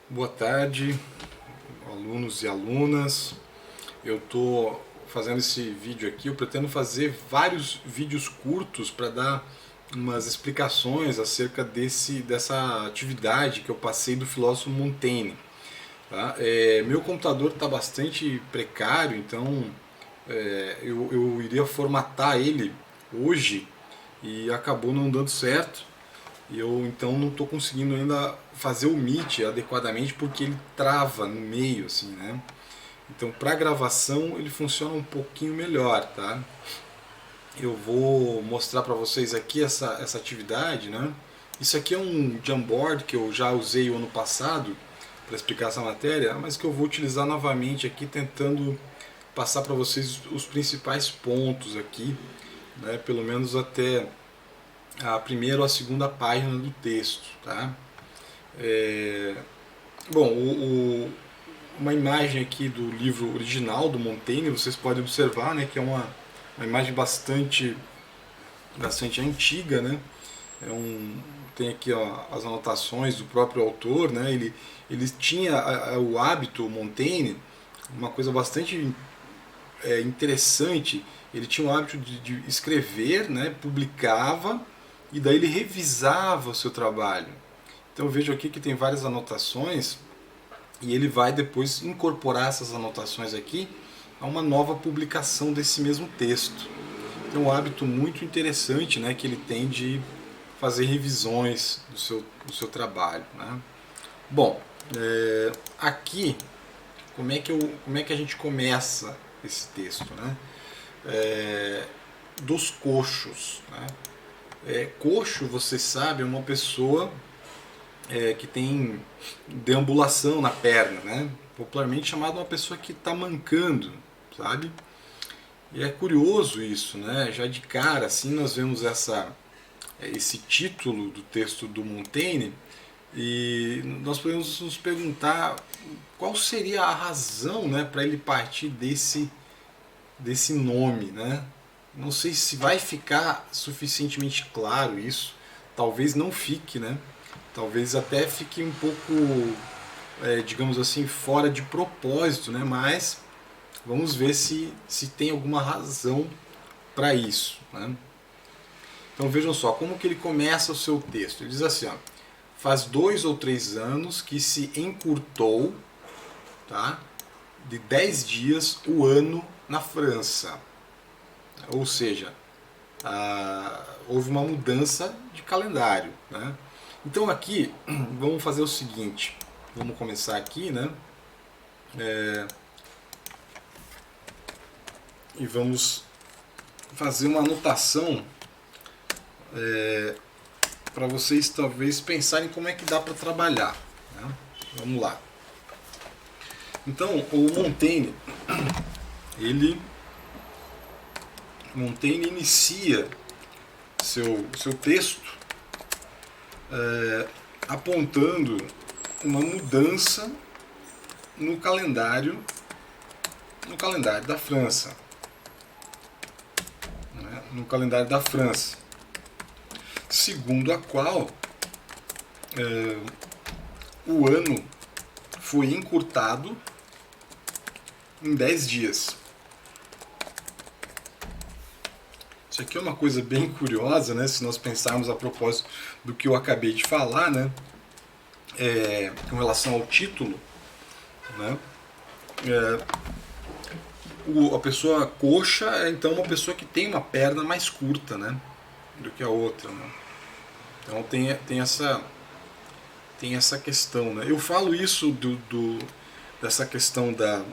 Boa tarde, alunos e alunas. Eu estou fazendo esse vídeo aqui, eu pretendo fazer vários vídeos curtos para dar umas explicações acerca dessa atividade que eu passei do filósofo Montaigne. Tá? Meu computador está bastante precário, então eu iria formatar ele hoje e acabou não dando certo. E eu então não estou conseguindo ainda fazer o Meet adequadamente porque ele trava no meio, assim, né? Então para gravação ele funciona um pouquinho melhor, tá? Eu vou mostrar para vocês aqui essa atividade, né? Isso aqui é um Jamboard que eu já usei o ano passado para explicar essa matéria, mas que eu vou utilizar novamente aqui tentando passar para vocês os principais pontos aqui, né? Pelo menos até a primeira ou a segunda página do texto, tá? Bom, uma imagem aqui do livro original do Montaigne, vocês podem observar, né, que é uma imagem bastante antiga, né? Tem aqui, ó, as anotações do próprio autor, né? Ele tinha o hábito, o Montaigne, uma coisa bastante interessante. Ele tinha o hábito de escrever, né? Publicava e daí ele revisava o seu trabalho. Então eu vejo aqui que tem várias anotações e ele vai depois incorporar essas anotações aqui a uma nova publicação desse mesmo texto. Então um hábito muito interessante, né, que ele tem de fazer revisões do seu trabalho, né? Bom, aqui como é que a gente começa esse texto, né? Dos coxos, né? Coxo, você sabe, é uma pessoa que tem deambulação na perna, né? Popularmente chamada uma pessoa que está mancando, sabe? E é curioso isso, né? Já de cara, assim, nós vemos esse título do texto do Montaigne e nós podemos nos perguntar qual seria a razão, né, para ele partir desse nome, né? Não sei se vai ficar suficientemente claro isso, talvez não fique, né? Talvez até fique um pouco, digamos assim, fora de propósito, né? Mas vamos ver se tem alguma razão para isso, né? Então vejam só, como que ele começa o seu texto. Ele diz assim, ó, faz 2 ou 3 anos que se encurtou, tá, de 10 dias o ano na França. Ou seja, houve uma mudança de calendário, né? Então aqui, vamos fazer o seguinte, vamos começar aqui, né? E vamos fazer uma anotação para vocês talvez pensarem como é que dá para trabalhar, né? Vamos lá. Então, o Montaigne inicia seu texto apontando uma mudança no calendário da França, né? No calendário da França, segundo a qual o ano foi encurtado em 10 dias. Isso aqui é uma coisa bem curiosa, né? Se nós pensarmos a propósito do que eu acabei de falar, né? Com relação ao título, né? A pessoa coxa é então uma pessoa que tem uma perna mais curta, né, do que a outra, né? Então tem essa questão, né? Eu falo isso dessa questão da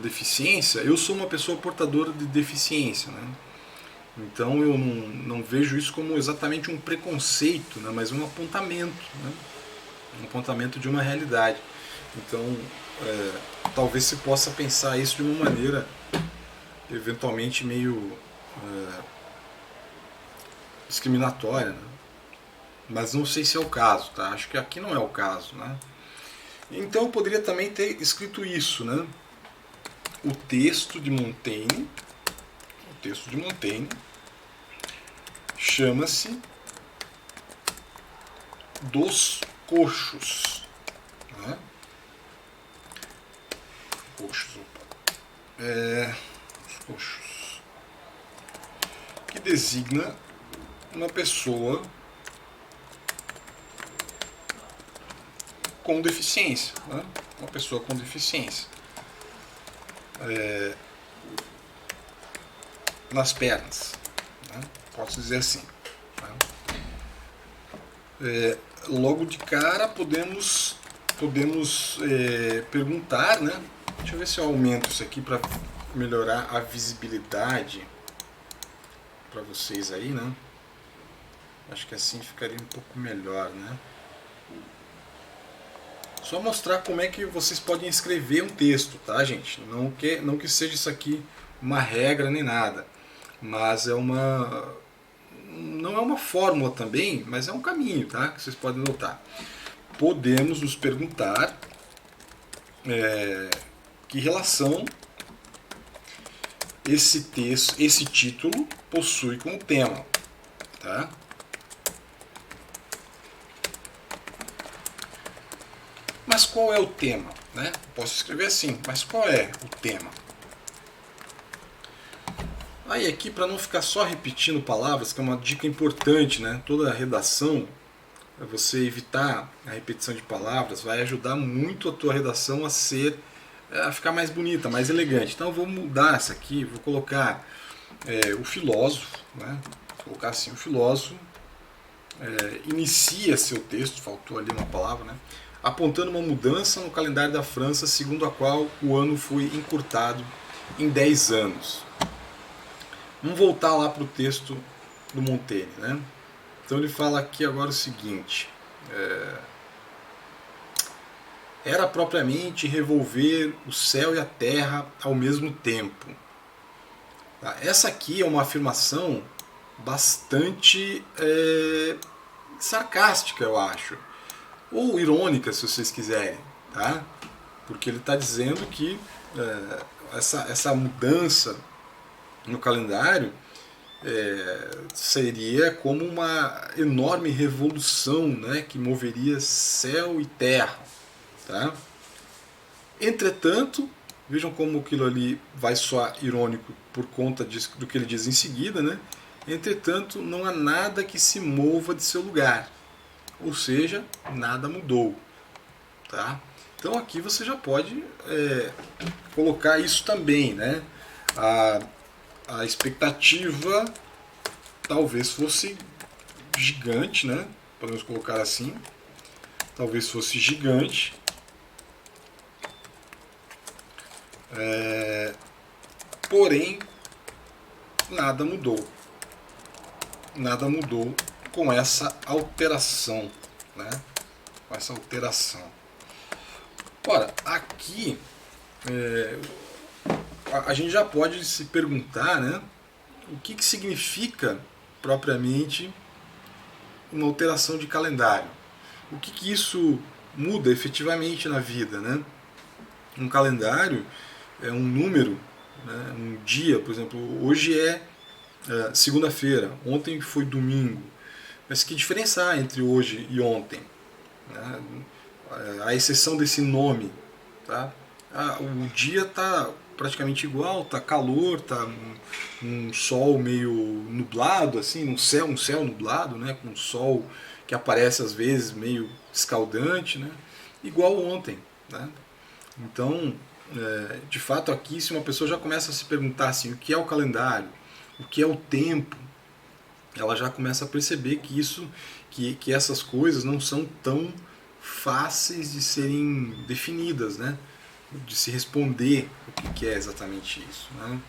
deficiência. Eu sou uma pessoa portadora de deficiência, né? Então eu não vejo isso como exatamente um preconceito, né, mas um apontamento, né? Um apontamento de uma realidade. Então talvez se possa pensar isso de uma maneira eventualmente meio discriminatória, né? Mas não sei se é o caso, tá? Acho que aqui não é o caso, né? Então eu poderia também ter escrito isso, né? O texto de Montaigne chama-se Dos coxos. Né? Coxos, os coxos. Que designa uma pessoa com deficiência. Né? Uma pessoa com deficiência. Nas pernas. Né? Posso dizer assim. Né? Logo de cara podemos perguntar, né? Deixa eu ver se eu aumento isso aqui para melhorar a visibilidade para vocês aí, né? Acho que assim ficaria um pouco melhor, né? Só mostrar como é que vocês podem escrever um texto, tá, gente? Não que seja isso aqui uma regra nem nada, mas não é uma fórmula também, mas é um caminho, tá? Que vocês podem notar. Podemos nos perguntar que relação esse texto, esse título possui com o tema, tá? Mas qual é o tema? Né? Posso escrever assim, mas qual é o tema? Aí aqui, para não ficar só repetindo palavras, que é uma dica importante, né? Toda a redação, você evitar a repetição de palavras, vai ajudar muito a tua redação a ficar mais bonita, mais elegante. Então eu vou mudar essa aqui, vou colocar o filósofo, né? Vou colocar assim, o filósofo inicia seu texto, faltou ali uma palavra, né? Apontando uma mudança no calendário da França, segundo a qual o ano foi encurtado em 10 anos. Vamos voltar lá para o texto do Montaigne, né? Então ele fala aqui agora o seguinte: era propriamente revolver o céu e a terra ao mesmo tempo. Essa aqui é uma afirmação bastante sarcástica, eu acho, ou irônica, se vocês quiserem, tá? Porque ele está dizendo que essa mudança no calendário seria como uma enorme revolução, né, que moveria céu e terra, tá? Entretanto, vejam como aquilo ali vai soar irônico por conta do que ele diz em seguida, né? Entretanto, não há nada que se mova de seu lugar. Ou seja, nada mudou. Tá? Então aqui você já pode colocar isso também. Né? A expectativa talvez fosse gigante, né? Podemos colocar assim. Talvez fosse gigante. Porém, nada mudou. Nada mudou com essa alteração, né? Com essa alteração. Ora, aqui a gente já pode se perguntar, né? O que significa propriamente uma alteração de calendário? O que isso muda efetivamente na vida, né? Um calendário é um número, né? Um dia, por exemplo, hoje é segunda-feira, ontem foi domingo. Mas que diferença há entre hoje e ontem? Né? A exceção desse nome. Tá? O dia está praticamente igual, está calor, está um sol meio nublado, assim, um céu nublado, né? Com um sol que aparece às vezes meio escaldante, né? Igual ontem. Né? Então, de fato aqui, se uma pessoa já começa a se perguntar assim, o que é o calendário, o que é o tempo, ela já começa a perceber que essas coisas não são tão fáceis de serem definidas, né? De se responder o que é exatamente isso. Né?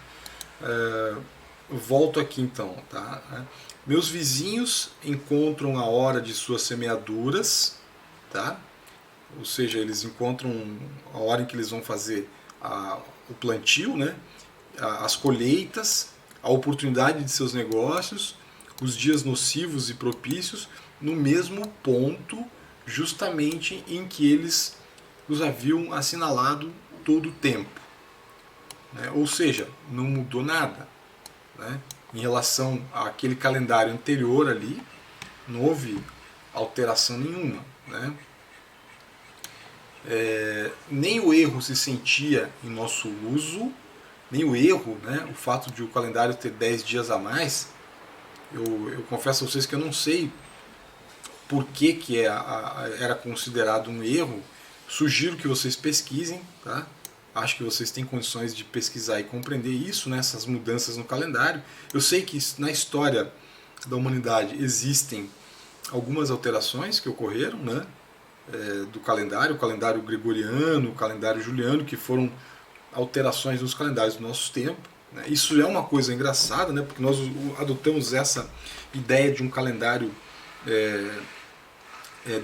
Volto aqui então. Tá? Meus vizinhos encontram a hora de suas semeaduras, tá? Ou seja, eles encontram a hora em que eles vão fazer o plantio, né? As colheitas, a oportunidade de seus negócios, os dias nocivos e propícios, no mesmo ponto justamente em que eles os haviam assinalado todo o tempo. Né? Ou seja, não mudou nada. Né? Em relação àquele calendário anterior ali, não houve alteração nenhuma. Né? Nem o erro se sentia em nosso uso, nem o erro, né, o fato de o calendário ter 10 dias a mais. Eu confesso a vocês que eu não sei por que era considerado um erro. Sugiro que vocês pesquisem, tá? Acho que vocês têm condições de pesquisar e compreender isso, né, essas mudanças no calendário. Eu sei que na história da humanidade existem algumas alterações que ocorreram, né, do calendário, o calendário gregoriano, o calendário juliano, que foram alterações nos calendários do nosso tempo. Né. Isso é uma coisa engraçada, né, porque nós adotamos essa ideia de um calendário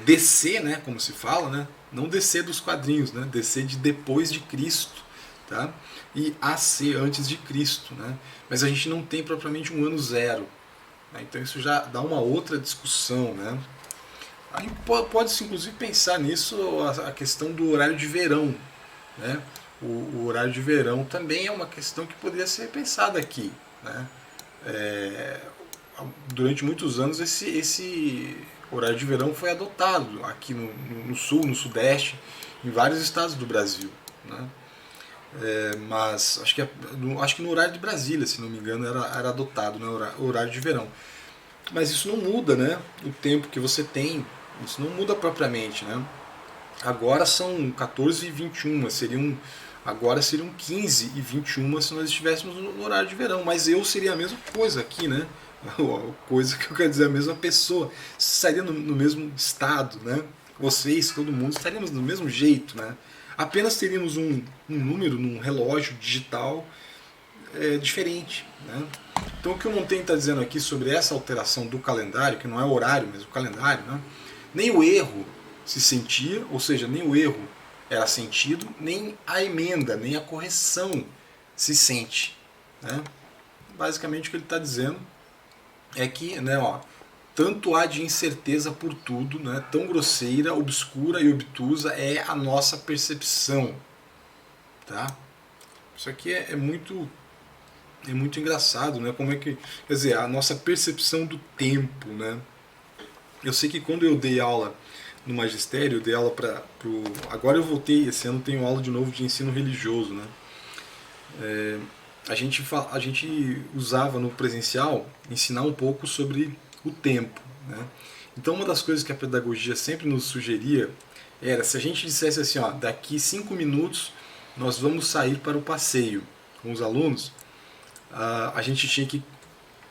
DC, né, como se fala, né, não DC dos quadrinhos, né, DC de depois de Cristo, tá? E AC antes de Cristo, né? Mas a gente não tem propriamente um ano zero, né? Então isso já dá uma outra discussão, né? Aí pode-se inclusive pensar nisso a questão do horário de verão, né? O horário de verão também é uma questão que poderia ser pensada aqui, né? Durante muitos anos esse horário de verão foi adotado aqui no sul, no sudeste, em vários estados do Brasil, né? Mas acho que no horário de Brasília, se não me engano, era adotado, né, o horário de verão. Mas isso não muda, né, o tempo que você tem, isso não muda propriamente, né? Agora são 14h21, agora seriam 15h21 se nós estivéssemos no horário de verão, mas eu seria a mesma coisa aqui, né? Coisa que eu quero dizer, a mesma pessoa, estaria no mesmo estado, né? Vocês, todo mundo, estaríamos do mesmo jeito, né? Apenas teríamos um número num relógio digital diferente, né? Então o que o Montaigne está dizendo aqui sobre essa alteração do calendário, que não é o horário, mas o calendário, né? Nem o erro se sentia, ou seja, nem o erro era sentido, nem a emenda, nem a correção se sente, né? Basicamente o que ele está dizendo é que, né, tanto há de incerteza por tudo, né, tão grosseira, obscura e obtusa é a nossa percepção, tá? Isso aqui é muito engraçado, né? Como é que, quer dizer, a nossa percepção do tempo, né? Eu sei que quando eu dei aula no magistério, eu dei aula agora eu voltei, esse ano tenho aula de novo de ensino religioso, né? A gente usava no presencial ensinar um pouco sobre o tempo, né? Então uma das coisas que a pedagogia sempre nos sugeria era, se a gente dissesse assim, daqui 5 minutos nós vamos sair para o passeio com os alunos, a gente tinha que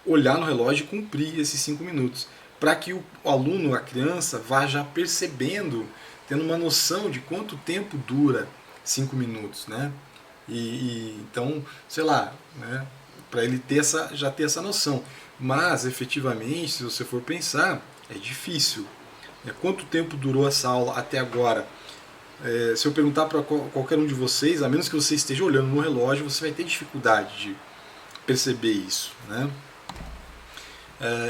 olhar no relógio e cumprir esses 5 minutos, para que o aluno, a criança, vá já percebendo, tendo uma noção de quanto tempo dura 5 minutos, né? Então, sei lá, né, para ele já ter essa noção. Mas, efetivamente, se você for pensar, é difícil. Quanto tempo durou essa aula até agora? Se eu perguntar para qualquer um de vocês, a menos que você esteja olhando no relógio, você vai ter dificuldade de perceber isso, né?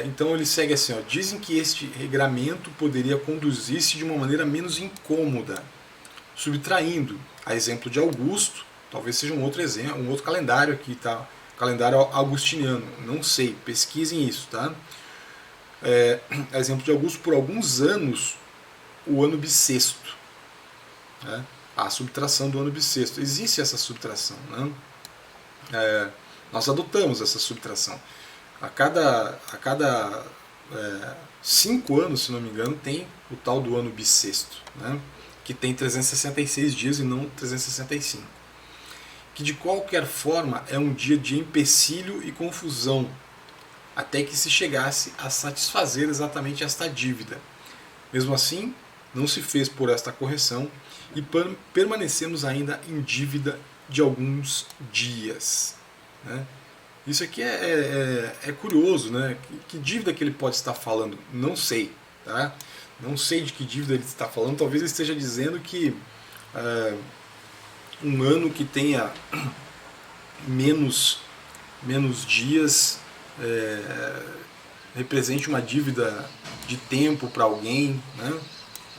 Então ele segue assim, dizem que este regramento poderia conduzir-se de uma maneira menos incômoda, subtraindo, a exemplo de Augusto, talvez seja um outro exemplo, um outro calendário aqui, tá? Calendário augustiniano, não sei, pesquisem isso, tá? A exemplo de Augusto, por alguns anos, o ano bissexto, né? A subtração do ano bissexto, existe essa subtração, né? Nós adotamos essa subtração. A cada 5 anos, se não me engano, tem o tal do ano bissexto, né? Que tem 366 dias e não 365. Que de qualquer forma é um dia de empecilho e confusão, até que se chegasse a satisfazer exatamente esta dívida. Mesmo assim, não se fez por esta correção e permanecemos ainda em dívida de alguns dias, né? Isso aqui é curioso, né? Que dívida que ele pode estar falando? Não sei, tá? Não sei de que dívida ele está falando. Talvez ele esteja dizendo que um ano que tenha menos dias represente uma dívida de tempo para alguém, né?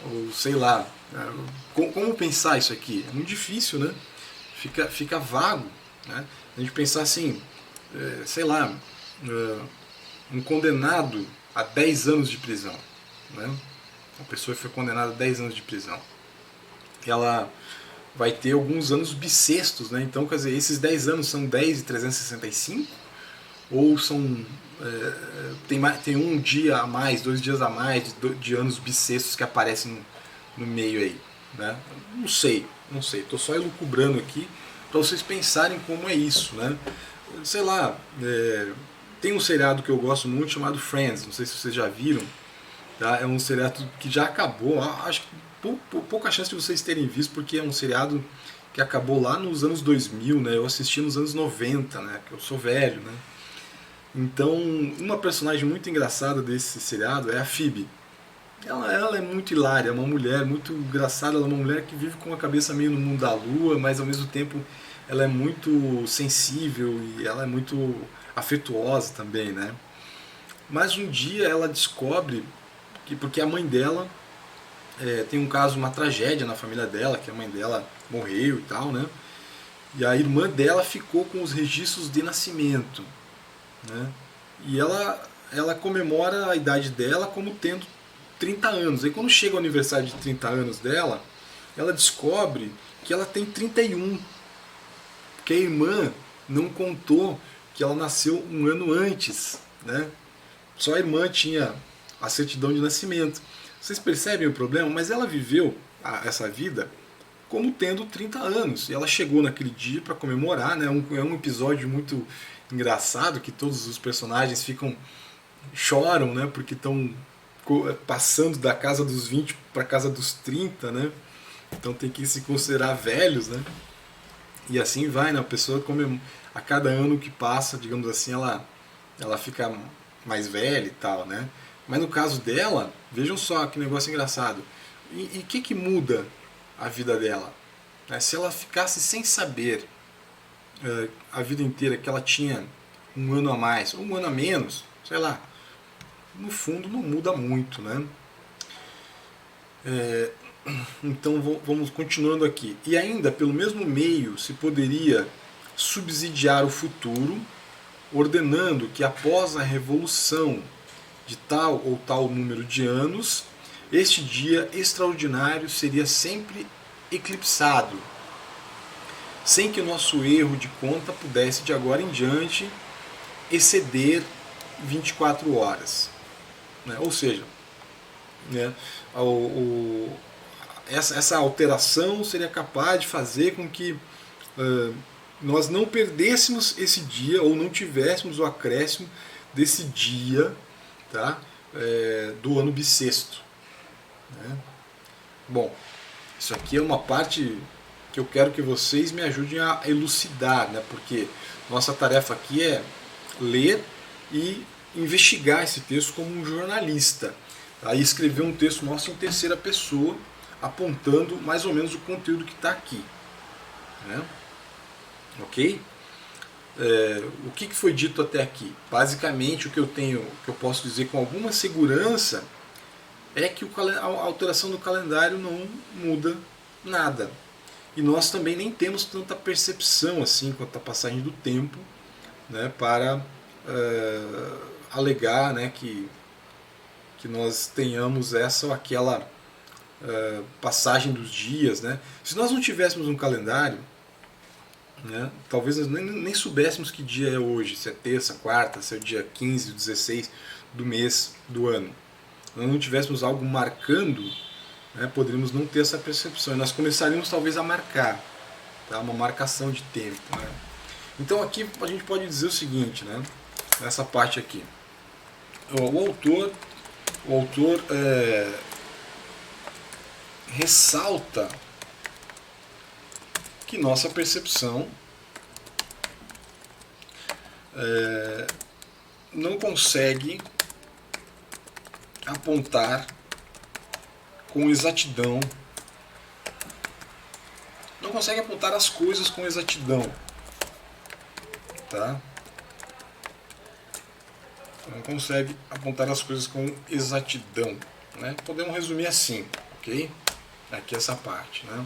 Ou sei lá. Como pensar isso aqui? É muito difícil, né? Fica vago, né? A gente pensar assim, sei lá, um condenado a 10 anos de prisão, né? Uma pessoa foi condenada a 10 anos de prisão. ela vai ter alguns anos bissextos, né? Então, quer dizer, esses 10 anos são 10 de 365? Ou são tem um dia a mais, 2 dias a mais de anos bissextos que aparecem no meio aí, né? Não sei, estou só elucubrando aqui para vocês pensarem como é isso, né? Sei lá, tem um seriado que eu gosto muito chamado Friends, não sei se vocês já viram, tá? É um seriado que já acabou, acho que pouca chance de vocês terem visto, porque é um seriado que acabou lá nos anos 2000, né? Eu assisti nos anos 90, né? Que eu sou velho, né? Então, uma personagem muito engraçada desse seriado é a Phoebe. Ela é muito hilária, é uma mulher muito engraçada, ela é uma mulher que vive com a cabeça meio no mundo da lua, mas ao mesmo tempo ela é muito sensível e ela é muito afetuosa também, né? Mas um dia ela descobre que, porque a mãe dela tem um caso, uma tragédia na família dela, que a mãe dela morreu e tal, né? E a irmã dela ficou com os registros de nascimento, né? E ela comemora a idade dela como tendo 30 anos. Aí quando chega o aniversário de 30 anos dela, ela descobre que ela tem 31. Porque a irmã não contou que ela nasceu um ano antes, né? Só a irmã tinha a certidão de nascimento. Vocês percebem o problema? Mas ela viveu essa vida como tendo 30 anos. E ela chegou naquele dia para comemorar, né? É um episódio muito engraçado que todos os personagens choram, né? Porque estão passando da casa dos 20 para a casa dos 30, né? Então tem que se considerar velhos, né? E assim vai, né? A pessoa a cada ano que passa, digamos assim, ela fica mais velha e tal, né? Mas no caso dela, vejam só que negócio engraçado. E o que muda a vida dela? Se ela ficasse sem saber a vida inteira que ela tinha um ano a mais, ou um ano a menos, sei lá, no fundo não muda muito, né? Então vamos continuando aqui. E ainda, pelo mesmo meio, se poderia subsidiar o futuro, ordenando que após a revolução de tal ou tal número de anos, este dia extraordinário seria sempre eclipsado, sem que o nosso erro de conta pudesse de agora em diante exceder 24 horas. Né? Ou seja, né, essa alteração seria capaz de fazer com que nós não perdêssemos esse dia ou não tivéssemos o acréscimo desse dia, tá, do ano bissexto. Né? Bom, isso aqui é uma parte que eu quero que vocês me ajudem a elucidar, né? Porque nossa tarefa aqui é ler e investigar esse texto como um jornalista, tá? E escrever um texto nosso em terceira pessoa, apontando mais ou menos o conteúdo que está aqui, né? Ok? O que foi dito até aqui? Basicamente, o que eu posso dizer com alguma segurança é que a alteração do calendário não muda nada. E nós também nem temos tanta percepção assim quanto à passagem do tempo, né, para alegar, né, que nós tenhamos essa ou aquela passagem dos dias. Né? Se nós não tivéssemos um calendário, né, talvez nós nem soubéssemos que dia é hoje, se é terça, quarta, se é o dia 15, 16 do mês do ano. Se nós não tivéssemos algo marcando, né, poderíamos não ter essa percepção. E nós começaríamos talvez a marcar, tá? Uma marcação de tempo. Né? Então aqui a gente pode dizer o seguinte, né, nessa parte aqui. O autor ressalta que nossa percepção não consegue apontar com exatidão, não consegue apontar as coisas com exatidão, tá? Não consegue apontar as coisas com exatidão, né? Podemos resumir assim, ok? Aqui essa parte, né?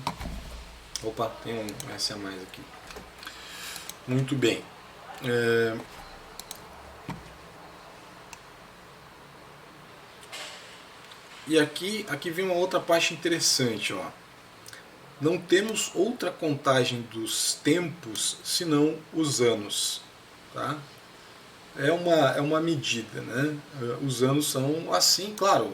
Opa, tem um S a mais aqui. Muito bem. E aqui vem uma outra parte interessante, ó. não temos outra contagem dos tempos senão os anos. Tá? É uma medida, né? Os anos são assim, claro,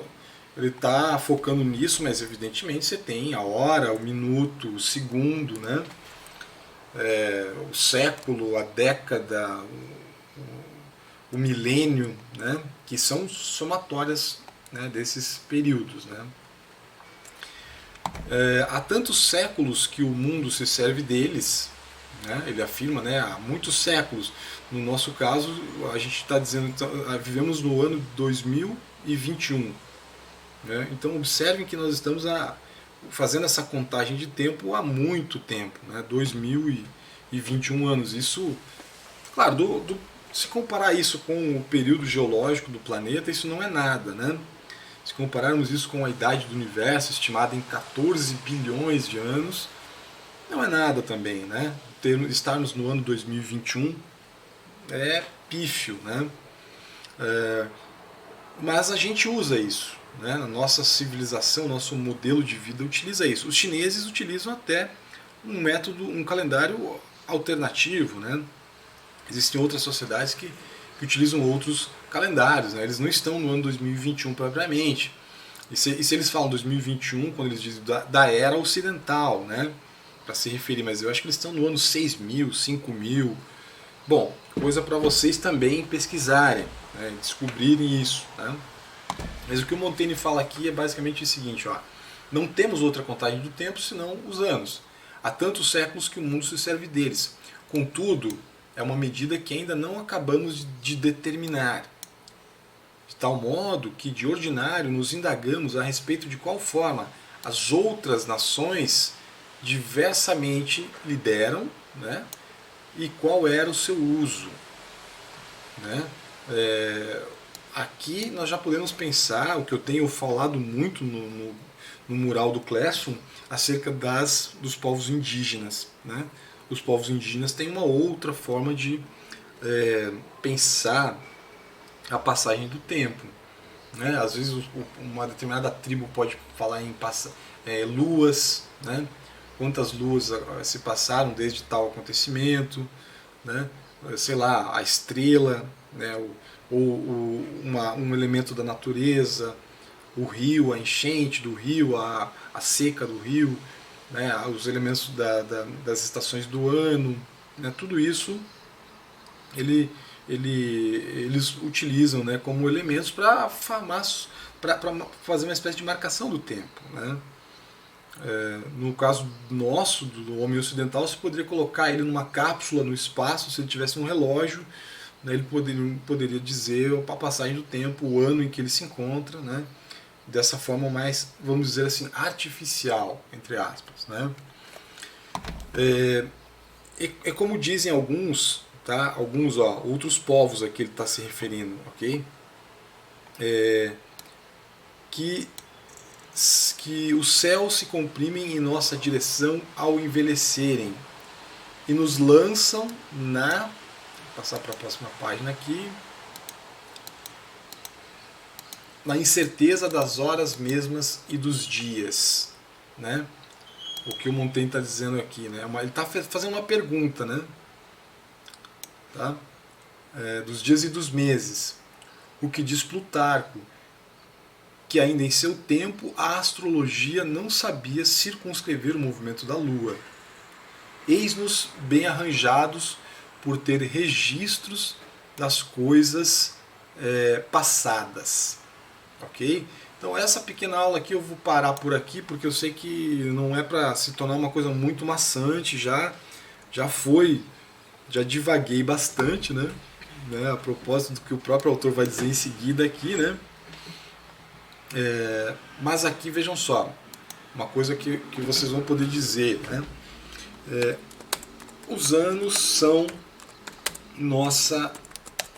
ele está focando nisso, mas evidentemente você tem a hora, o minuto, o segundo, né? O século, a década, o milênio, né? Que são somatórias, né, desses períodos. Né? Há tantos séculos que o mundo se serve deles, né? Ele afirma, né, há muitos séculos. No nosso caso, a gente está dizendo, vivemos no ano 2021. Né? Então observem que nós estamos fazendo essa contagem de tempo há muito tempo, né? 2021 anos. Isso, claro, se comparar isso com o período geológico do planeta, isso não é nada. Né? Se compararmos isso com a idade do universo, estimada em 14 bilhões de anos, não é nada também. Né? Estarmos no ano 2021 é pífio. Né? Mas a gente usa isso. Né? A nossa civilização, nosso modelo de vida utiliza isso. Os chineses utilizam até um método, um calendário alternativo. Né? Existem outras sociedades que utilizam outros calendários. Né? Eles não estão no ano 2021 propriamente. E se eles falam 2021, quando eles dizem da era ocidental, né? Para se referir, mas eu acho que eles estão no ano 6.000, 5.000. Bom, coisa para vocês também pesquisarem, né? Descobrirem isso. Né? Mas o que o Montaigne fala aqui é basicamente o seguinte: ó, não temos outra contagem do tempo senão os anos. Há tantos séculos que o mundo se serve deles. Contudo, é uma medida que ainda não acabamos de determinar, de tal modo que de ordinário nos indagamos a respeito de qual forma as outras nações diversamente lideram, né, e qual era o seu uso. Né? Aqui nós já podemos pensar, o que eu tenho falado muito no mural do Classroom, acerca dos povos indígenas. Né? Os povos indígenas têm uma outra forma de pensar a passagem do tempo. Né? Às vezes uma determinada tribo pode falar em luas, né? Quantas luas se passaram desde tal acontecimento, né? Sei lá, a estrela, né? Um elemento da natureza, o rio, a enchente do rio, a seca do rio, né? Os elementos das estações do ano, né? Tudo isso eles utilizam, né, como elementos para fazer uma espécie de marcação do tempo. Né? No caso nosso, do homem ocidental, você poderia colocar ele numa cápsula no espaço. Se ele tivesse um relógio, né, ele poderia dizer a passagem do tempo, o ano em que ele se encontra, né, dessa forma mais, vamos dizer assim, artificial, entre aspas. Né? É como dizem alguns, tá? Alguns, outros povos a que ele está se referindo, ok? Que os céus se comprimem em nossa direção ao envelhecerem e nos lançam vou passar para a próxima página aqui, na incerteza das horas mesmas e dos dias. Né? O que o Montaigne está dizendo aqui, né? Ele está fazendo uma pergunta, né? Tá? Dos dias e dos meses. O que diz Plutarco, que ainda em seu tempo a astrologia não sabia circunscrever o movimento da Lua. Eis-nos bem arranjados por ter registros das coisas passadas. Ok? Então essa pequena aula aqui eu vou parar por aqui, porque eu sei que não é para se tornar uma coisa muito maçante, já divaguei bastante, né? A propósito do que o próprio autor vai dizer em seguida aqui, né? Mas aqui vejam só, uma coisa que vocês vão poder dizer, né? Os anos são nossa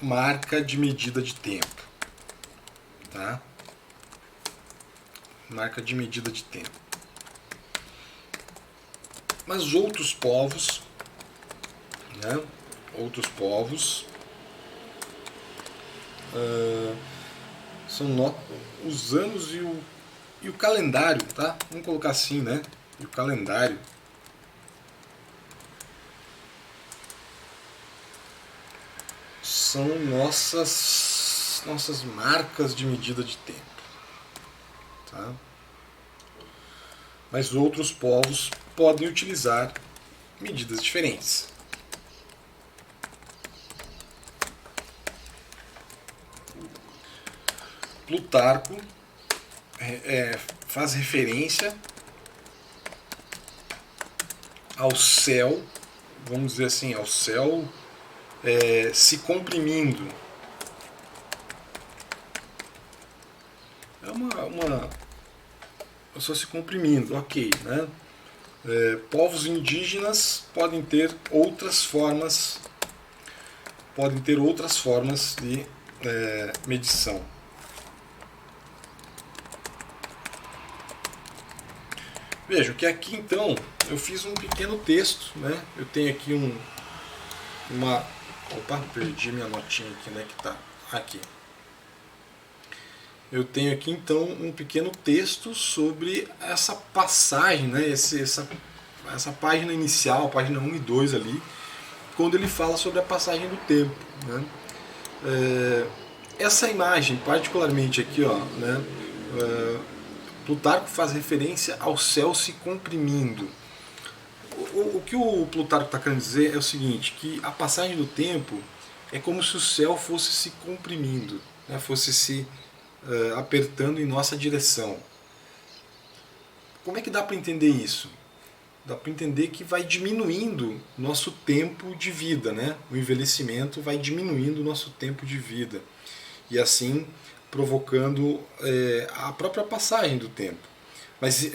marca de medida de tempo, tá? Marca de medida de tempo. Mas outros povos, né? São os anos e o calendário, tá? Vamos colocar assim, né? E o calendário são nossas marcas de medida de tempo. Tá? Mas outros povos podem utilizar medidas diferentes. Plutarco faz referência ao céu, vamos dizer assim, ao céu se comprimindo. Só se comprimindo, ok, né? Povos indígenas podem ter outras formas de medição. Vejam que aqui então eu fiz um pequeno texto, né? Eu tenho aqui opa, perdi minha notinha aqui, né? Que tá aqui. Eu tenho aqui então um pequeno texto sobre essa passagem, né? Essa página inicial, a página 1 e 2 ali, quando ele fala sobre a passagem do tempo, né? Essa imagem, particularmente aqui, ó, né? Plutarco faz referência ao céu se comprimindo. O que o Plutarco está querendo dizer é o seguinte, que a passagem do tempo é como se o céu fosse se comprimindo, né? Fosse se apertando em nossa direção. Como é que dá para entender isso? Dá para entender que vai diminuindo nosso tempo de vida, né? O envelhecimento vai diminuindo o nosso tempo de vida. E assim provocando a própria passagem do tempo. Mas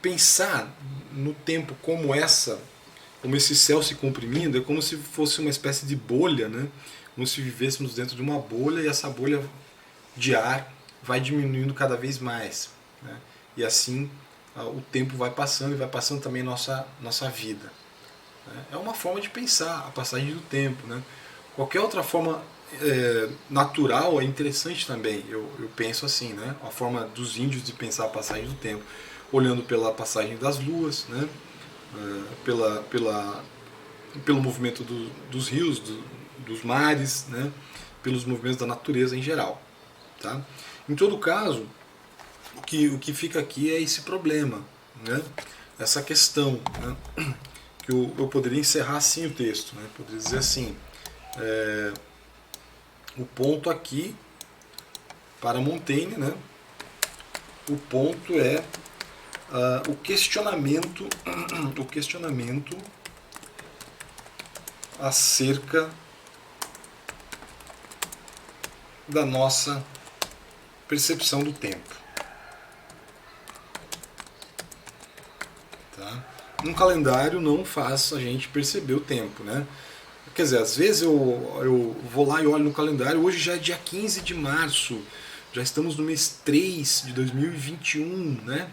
pensar no tempo como esse céu se comprimindo, é como se fosse uma espécie de bolha, né? Como se vivêssemos dentro de uma bolha e essa bolha de ar vai diminuindo cada vez mais, né? E assim o tempo vai passando e vai passando também nossa vida. É uma forma de pensar a passagem do tempo, né? Qualquer outra forma natural é interessante também, eu penso assim, né? A forma dos índios de pensar a passagem do tempo, olhando pela passagem das luas, né? Pelo movimento dos rios, dos mares, né? Pelos movimentos da natureza em geral. Tá? Em todo caso, o que fica aqui é esse problema, né? Essa questão, né? Que eu poderia encerrar assim o texto, né? Poderia dizer assim, o ponto aqui para Montaigne, né? O ponto é o questionamento acerca da nossa percepção do tempo. Tá? Um calendário não faz a gente perceber o tempo, né? Quer dizer, às vezes eu vou lá e olho no calendário, hoje já é dia 15 de março, já estamos no mês 3 de 2021, né?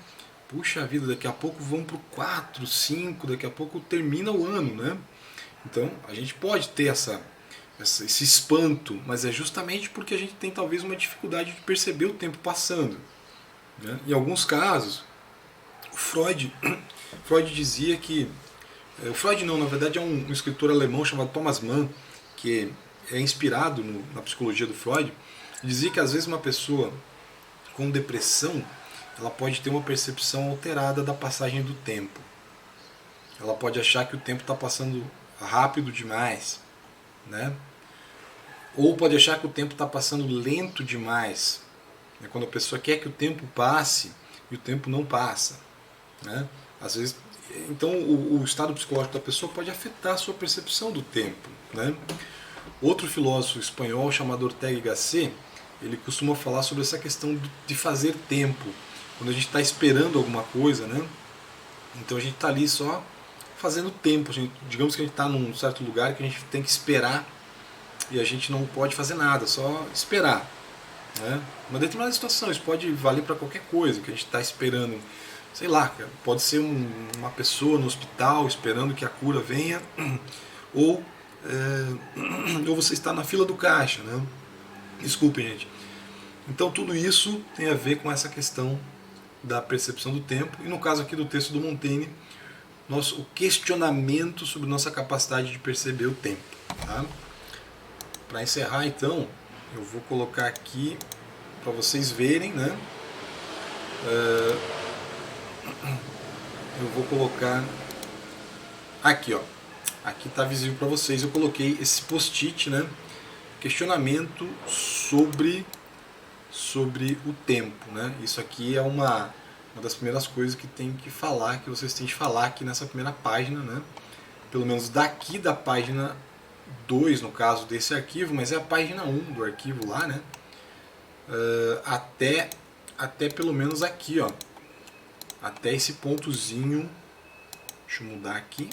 Puxa vida, daqui a pouco vamos para o 4, 5, daqui a pouco termina o ano, né? Então a gente pode ter esse espanto, mas é justamente porque a gente tem talvez uma dificuldade de perceber o tempo passando, né? Em alguns casos, o Freud dizia que... O Freud não, na verdade é um escritor alemão chamado Thomas Mann, que é inspirado na psicologia do Freud, dizia que às vezes uma pessoa com depressão ela pode ter uma percepção alterada da passagem do tempo. Ela pode achar que o tempo está passando rápido demais, né? Ou pode achar que o tempo está passando lento demais. É quando a pessoa quer que o tempo passe e o tempo não passa, né? Às vezes, então o estado psicológico da pessoa pode afetar a sua percepção do tempo, né? Outro filósofo espanhol chamado Ortega y Gasset, ele costuma falar sobre essa questão de fazer tempo. Quando a gente está esperando alguma coisa, né? Então a gente está ali só fazendo tempo. Digamos que a gente está num certo lugar que a gente tem que esperar e a gente não pode fazer nada, só esperar, né? Uma determinada situação, isso pode valer para qualquer coisa que a gente está esperando. Sei lá, pode ser uma pessoa no hospital esperando que a cura venha, ou você está na fila do caixa, né? Desculpem, gente. Então tudo isso tem a ver com essa questão da percepção do tempo, e no caso aqui do texto do Montaigne, o questionamento sobre nossa capacidade de perceber o tempo. Tá? Para encerrar, então, eu vou colocar aqui para vocês verem, né? Eu vou colocar aqui, ó. Aqui está visível para vocês. Eu coloquei esse post-it, né? Questionamento sobre o tempo, né? Isso aqui é uma das primeiras coisas que tem que falar, que vocês têm que falar aqui nessa primeira página, né? Pelo menos daqui da página 2, no caso desse arquivo, mas é a página 1 do arquivo lá, né? Até pelo menos aqui, ó. Até esse pontozinho. Deixa eu mudar aqui.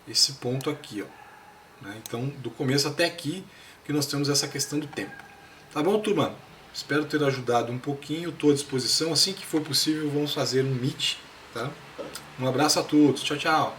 Esse ponto aqui, ó. Né? Então, do começo até aqui, que nós temos essa questão do tempo. Tá bom, turma? Espero ter ajudado um pouquinho. Estou à disposição. Assim que for possível, vamos fazer um meet. Tá? Um abraço a todos. Tchau, tchau.